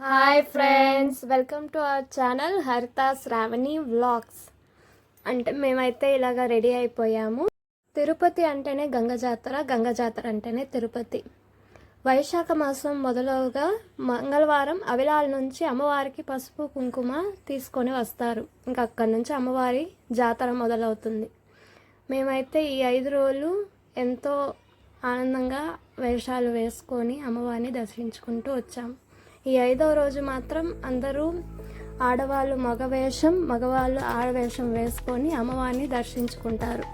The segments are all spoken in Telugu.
Hi friends, welcome to our channel హరిత శ్రావణి వ్లాగ్స్. అంటే మేమైతే ఇలాగ రెడీ అయిపోయాము. తిరుపతి అంటేనే గంగ జాతర అంటేనే తిరుపతి. వైశాఖ మాసం మొదలుగా మంగళవారం అవిలాల నుంచి అమ్మవారికి పసుపు కుంకుమ తీసుకొని వస్తారు. ఇంకా అక్కడి నుంచి అమ్మవారి జాతర మొదలవుతుంది. మేమైతే ఈ 5 రోజులు ఎంతో ఆనందంగా వేషాలు వేసుకొని అమ్మవారిని దర్శించుకుంటూ వచ్చాము. ఈ 5వ రోజు మాత్రం అందరూ ఆడవాళ్ళు మగవాళ్ళు ఆడవేషం వేసుకొని అమ్మవారిని దర్శించుకుంటారు.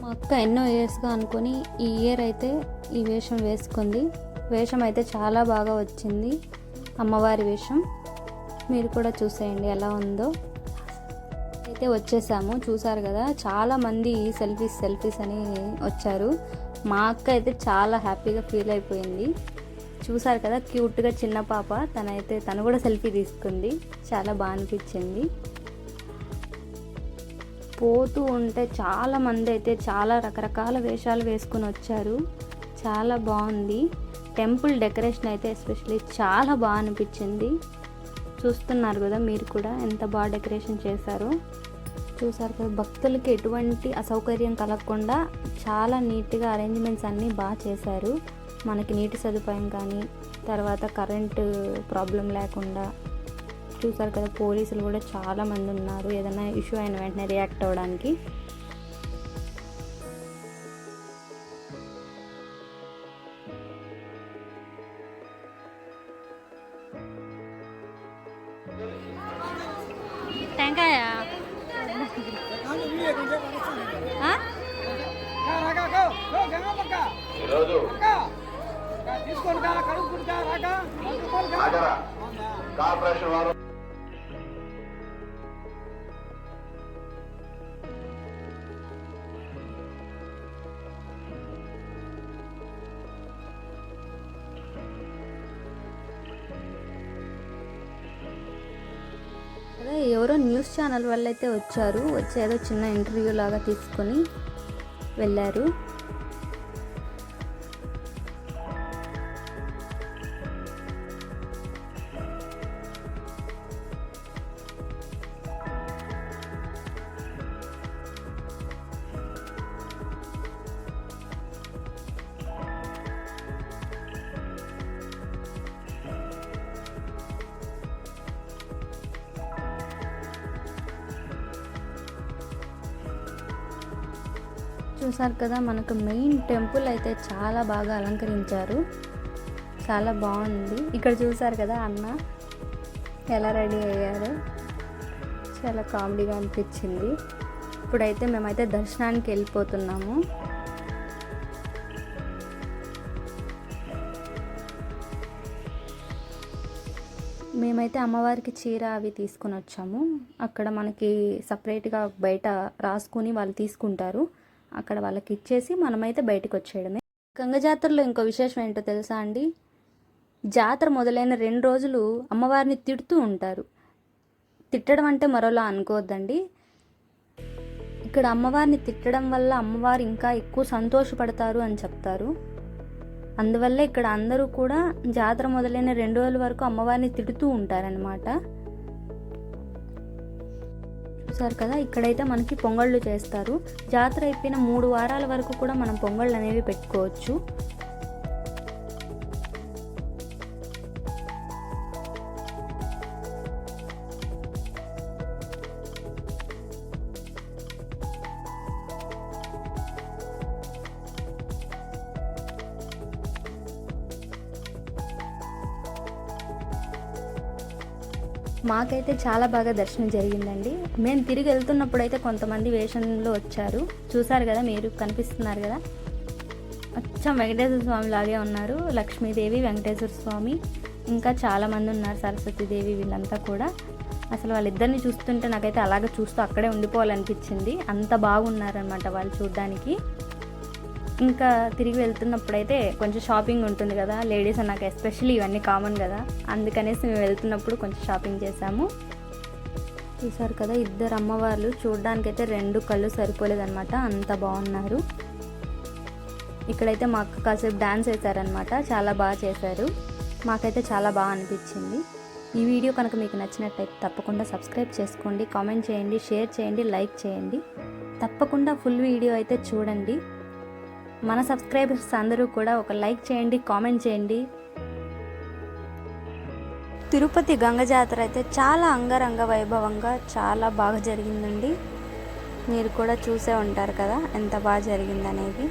మా అక్క ఎన్నో ఇయర్స్గా అనుకొని ఈ ఇయర్ అయితే ఈ వేషం వేసుకుంది. వేషం అయితే చాలా బాగా వచ్చింది. అమ్మవారి వేషం మీరు కూడా చూసేయండి ఎలా ఉందో. అయితే వచ్చేసాము, చూసారు కదా, చాలామంది సెల్ఫీస్ అని వచ్చారు. మా అక్క అయితే చాలా హ్యాపీగా ఫీల్ అయిపోయింది. చూసారు కదా, క్యూట్గా చిన్న పాప, తను కూడా సెల్ఫీ తీసుకుంది. చాలా బాగా అనిపించింది. పోతూ ఉంటే చాలామంది అయితే చాలా రకరకాల వేషాలు వేసుకొని వచ్చారు. చాలా బాగుంది. టెంపుల్ డెకరేషన్ అయితే ఎస్పెషల్లీ చాలా బాగా అనిపించింది. చూస్తున్నారు కదా మీరు కూడా ఎంత బాగా డెకరేషన్ చేశారో. చూసారు కదా, భక్తులకి ఎటువంటి అసౌకర్యం కలగకుండా చాలా నీట్గా అరేంజ్మెంట్స్ అన్నీ బాగా చేశారు. మనకి నీటి సదుపాయం కానీ, తర్వాత కరెంటు ప్రాబ్లం లేకుండా. చూసారు కదా, పోలీసులు కూడా చాలామంది ఉన్నారు ఏదైనా ఇష్యూ అయిన వెంటనే రియాక్ట్ అవ్వడానికి. టెంకాయ కార్పొరేషన్ వారు అదే ఎవరో న్యూస్ ఛానల్ వాళ్ళు అయితే వచ్చారు. వచ్చి ఏదో చిన్న ఇంటర్వ్యూ లాగా తీసుకొని వెళ్ళారు. చూసారు కదా, మనకు మెయిన్ టెంపుల్ అయితే చాలా బాగా అలంకరించారు. చాలా బాగుంది. ఇక్కడ చూసారు కదా అన్న ఎలా రెడీ అయ్యారు. చాలా కామెడీగా అనిపించింది. ఇప్పుడైతే మేమైతే దర్శనానికి వెళ్ళిపోతున్నాము. మేమైతే అమ్మవారికి చీర అవి తీసుకొని వచ్చాము. అక్కడ మనకి సపరేట్గా బయట రాసుకొని వాళ్ళు తీసుకుంటారు. అక్కడ వాళ్ళకి ఇచ్చేసి మనమైతే బయటకు వచ్చేయడమే. గంగ జాతరలో ఇంకో విశేషం ఏంటో తెలుసా అండి? జాతర మొదలైన 2 రోజులు అమ్మవారిని తిడుతూ ఉంటారు. తిట్టడం అంటే మరోలా అనుకోవద్దండి. ఇక్కడ అమ్మవారిని తిట్టడం వల్ల అమ్మవారు ఇంకా ఎక్కువ సంతోషపడతారు అని చెప్తారు. అందువల్ల ఇక్కడ అందరూ కూడా జాతర మొదలైన 2 రోజుల వరకు అమ్మవారిని తిడుతూ ఉంటారనమాట. చూసారు కదా, ఇక్కడైతే మనకి పొంగళ్ళు చేస్తారు. జాతర అయిపోయిన 3 వారాల వరకు కూడా మనం పొంగళ్ళు అనేవి పెట్టుకోవచ్చు. మాకైతే చాలా బాగా దర్శనం జరిగిందండి. మేము తిరిగి వెళ్తున్నప్పుడు అయితే కొంతమంది వేషంలో వచ్చారు. చూసారు కదా, మీరు కనిపిస్తున్నారు కదా, అచ్చం వెంకటేశ్వర స్వామి లాగే ఉన్నారు. లక్ష్మీదేవి, వెంకటేశ్వర స్వామి, ఇంకా చాలామంది ఉన్నారు, సరస్వతీదేవి, వీళ్ళంతా కూడా. అసలు వాళ్ళిద్దరిని చూస్తుంటే నాకైతే అలాగే చూస్తూ అక్కడే ఉండిపోవాలనిపించింది. అంత బాగున్నారనమాట వాళ్ళు చూడ్డానికి. ఇంకా తిరిగి వెళ్తున్నప్పుడైతే కొంచెం షాపింగ్ ఉంటుంది కదా, లేడీస్ నాకు ఎస్పెషల్లీ ఇవన్నీ కామన్ కదా, అందుకనేసి మేము వెళ్తున్నప్పుడు కొంచెం షాపింగ్ చేసాము. చూసారు కదా, 2 అమ్మవార్లు చూడడానికైతే 2 కళ్ళు సరిపోలేదన్నమాట, అంత బాగున్నారు. ఇక్కడైతే మా అక్క కాసేపు డాన్స్ వేశారనమాట, చాలా బాగా చేశారు. మాకైతే చాలా బాగా అనిపించింది. ఈ వీడియో కనుక మీకు నచ్చినట్టయితే తప్పకుండా సబ్స్క్రైబ్ చేసుకోండి, కామెంట్ చేయండి, షేర్ చేయండి, లైక్ చేయండి. తప్పకుండా ఫుల్ వీడియో అయితే చూడండి. మన సబ్స్క్రైబర్స్ అందరూ కూడా ఒక లైక్ చేయండి, కామెంట్ చేయండి. తిరుపతి గంగ జాతర అయితే చాలా అంగరంగ వైభవంగా చాలా బాగా జరిగిందండి. మీరు కూడా చూసే ఉంటారు కదా ఎంత బాగా జరిగిందనేది.